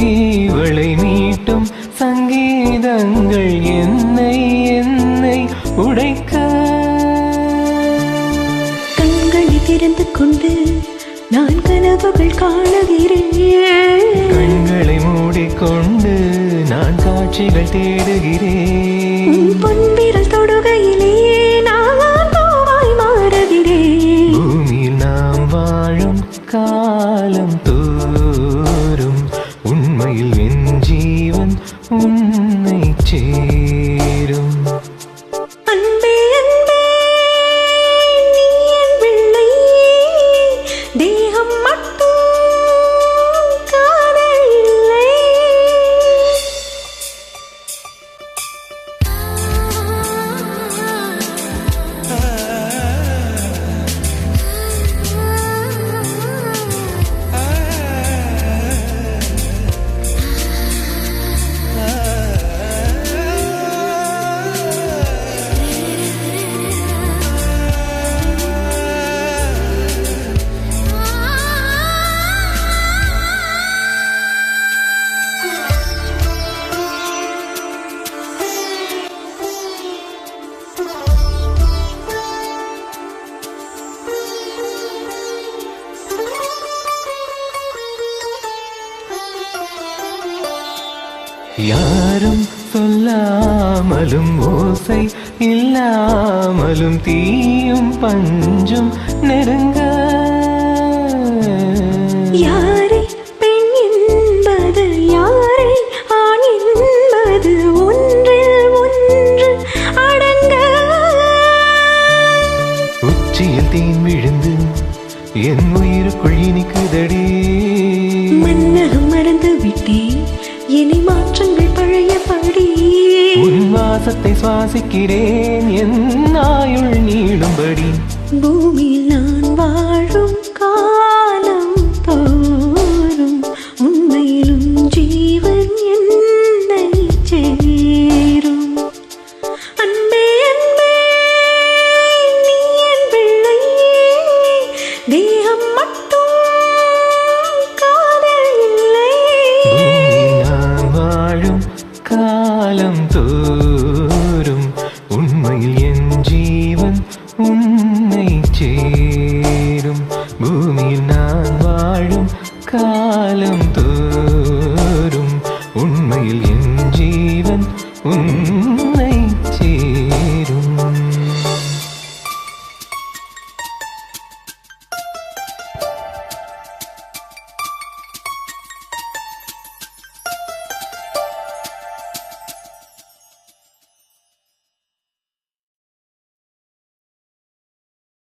இவளை மீட்டும் சங்கீதங்கள் என்னை என்னை உடைக்க. கண்களை திறந்து கொண்டு நான் கனவுகள் காணுகிறேன். கண்களை மூடிக்கொண்டு நான் காட்சிகள் தேடுகிறேன். பொன்விரல் தொடுகையிலே நான் பூவாய் மாறுகிறேன். பூமியில் நாம் வாழும் காலம் தோறும் உண்மையில் என் ஜீவன் உன்னை சேரும். அன்பே அன்பே நீ என் பிள்ளை, தேகம் மட்டும் காதல் இல்லை. யாரும் சொல்லாமலும் ஓசை இல்லாமலும் தீயும் பஞ்சும் நெருங்க. யாரை பெண் என்பது யாரை ஆண் என்பது ஒன்றில் ஒன்று அடங்க. உச்சியில் தேன் விழுந்து என் உயிருக்குள் இனிக்குதடி. மன்னகம் மறந்து விட்டேன், இனி மாற்றங்கள் பழையபடி. உன் வாசத்தை சுவாசிக்கிறேன் என் ஆயுள் நீளும்படி. பூமியில் நான் வாழும் காலம் தோறும் உண்மையிலும் ஜீவன் என்னை சேரும். அன்பே அன்பே நீ என் பிள்ளை, தேகம் மட்டும் காதல் இல்லை. பூமியில் நான் வாழும் காலம் தோறும் உண்மையில் என் ஜீவன் உன்னை சேரும்.